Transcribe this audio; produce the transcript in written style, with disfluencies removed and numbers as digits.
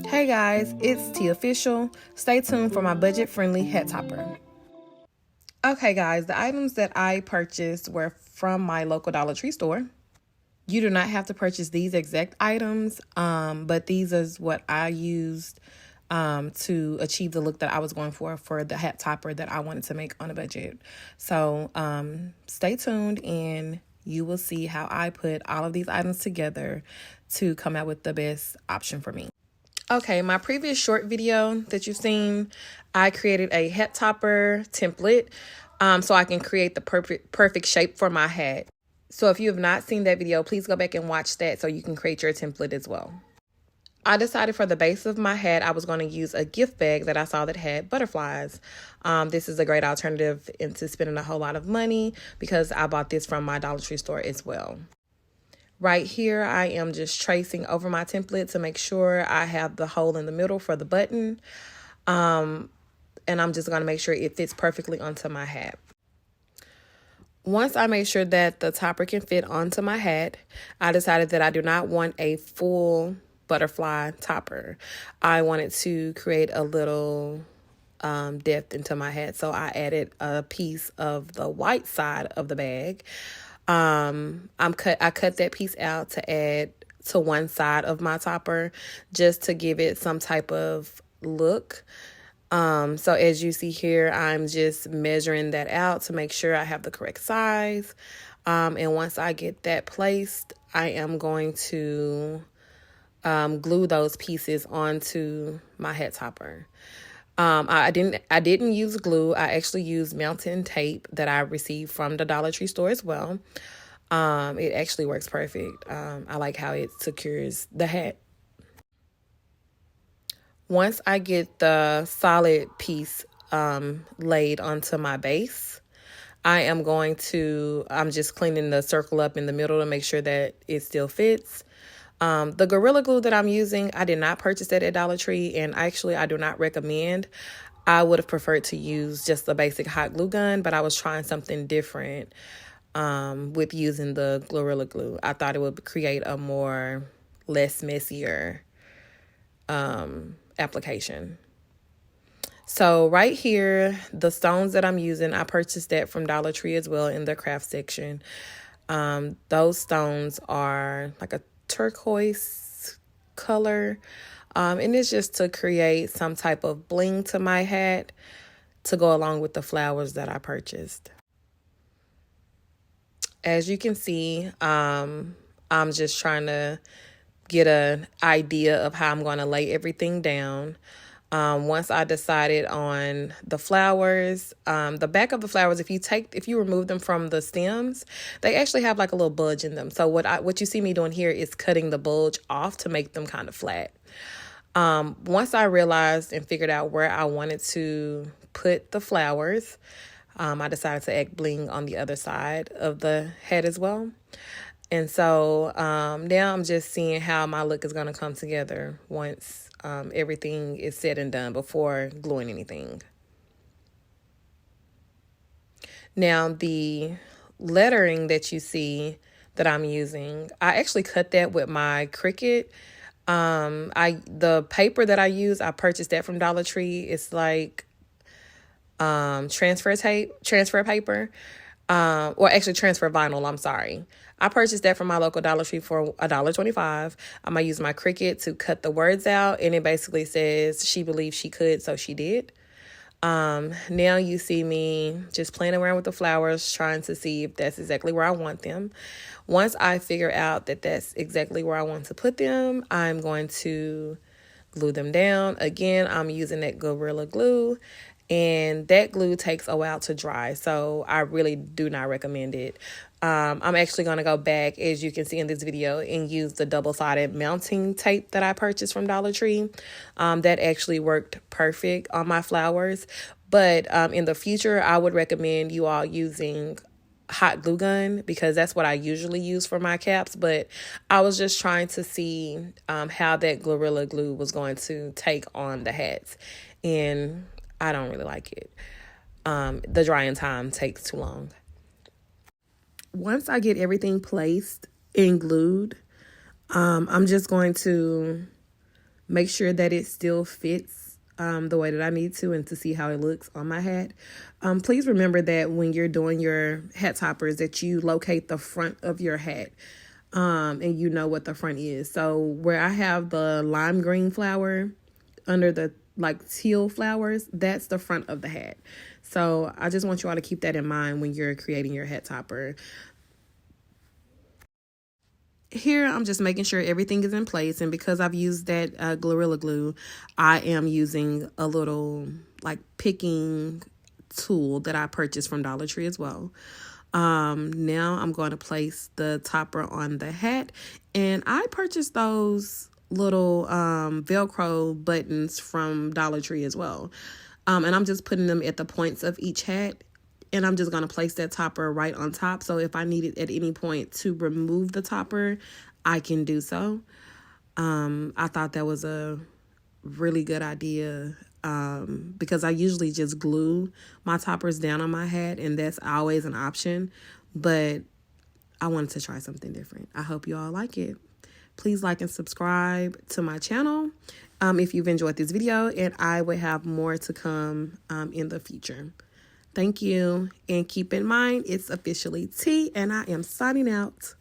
Hey guys, it's T Official. Stay tuned for my budget-friendly hat topper. Okay guys, the items that I purchased were from my local Dollar Tree store. You do not have to purchase these exact items, but these is what I used to achieve the look that I was going for the hat topper that I wanted to make on a budget. So stay tuned and you will see how I put all of these items together to come out with the best option for me. Okay, my previous short video that you've seen, I created a hat topper template so I can create the perfect shape for my hat. So if you have not seen that video, please go back and watch that so you can create your template as well. I decided for the base of my hat, I was going to use a gift bag that I saw that had butterflies. This is a great alternative into spending a whole lot of money because I bought this from my Dollar Tree store as well. Right here, I am just tracing over my template to make sure I have the hole in the middle for the button. And I'm just going to make sure it fits perfectly onto my hat. Once I made sure that the topper can fit onto my hat, I decided that I do not want a full butterfly topper. I wanted to create a little depth into my hat. So I added a piece of the white side of the bag. I cut that piece out to add to one side of my topper just to give it some type of look. So as you see here, I'm just measuring that out to make sure I have the correct size. And once I get that placed, I am going to glue those pieces onto my hat topper. I didn't use glue. I actually used mountain tape that I received from the Dollar Tree store as well. It actually works perfect. I like how it secures the hat. Once I get the solid piece laid onto my base, I'm just cleaning the circle up in the middle to make sure that it still fits. The Gorilla Glue that I'm using, I did not purchase that at Dollar Tree, and actually I do not recommend. I would have preferred to use just a basic hot glue gun, but I was trying something different with using the Gorilla Glue. I thought it would create a less messier application. So right here, the stones that I'm using, I purchased that from Dollar Tree as well in the craft section. Those stones are like a turquoise color, and it's just to create some type of bling to my hat to go along with the flowers that I purchased. As you can see, I'm just trying to get an idea of how I'm going to lay everything down. Once I decided on the flowers, the back of the flowers, if you remove them from the stems, they actually have like a little bulge in them. So what you see me doing here is cutting the bulge off to make them kind of flat. Once I realized and figured out where I wanted to put the flowers, I decided to add bling on the other side of the head as well. And so now I'm just seeing how my look is going to come together once everything is said and done before gluing anything. Now, the lettering that you see that I'm using, I actually cut that with my Cricut. The paper that I use, I purchased that from Dollar Tree. It's like transfer paper, or actually transfer vinyl, I'm sorry. I purchased that from my local Dollar Tree for $1.25. I use my Cricut to cut the words out, and it basically says she believed she could, so she did. Now you see me just playing around with the flowers, trying to see if that's exactly where I want them. Once I figure out that that's exactly where I want to put them, I'm going to glue them down. Again, I'm using that Gorilla Glue, and that glue takes a while to dry, so I really do not recommend it. I'm actually going to go back, as you can see in this video, and use the double-sided mounting tape that I purchased from Dollar Tree. That actually worked perfect on my flowers. But in the future, I would recommend you all using hot glue gun because that's what I usually use for my caps. But I was just trying to see how that Gorilla Glue was going to take on the hats. And I don't really like it. The drying time takes too long. Once I get everything placed and glued, I'm just going to make sure that it still fits the way that I need to, and to see how it looks on my hat. Please remember that when you're doing your hat toppers, that you locate the front of your hat, and you know what the front is. So where I have the lime green flower under the like teal flowers, that's the front of the hat. So I just want you all to keep that in mind when you're creating your hat topper. Here, I'm just making sure everything is in place. And because I've used that Gorilla Glue, I am using a little like picking tool that I purchased from Dollar Tree as well. Now I'm going to place the topper on the hat. And I purchased those little Velcro buttons from Dollar Tree as well. And I'm just putting them at the points of each hat. And I'm just going to place that topper right on top. So if I need it at any point to remove the topper, I can do so. I thought that was a really good idea, because I usually just glue my toppers down on my hat, and that's always an option. But I wanted to try something different. I hope you all like it. Please like and subscribe to my channel if you've enjoyed this video, and I will have more to come in the future. Thank you, and keep in mind, it's officially T, and I am signing out.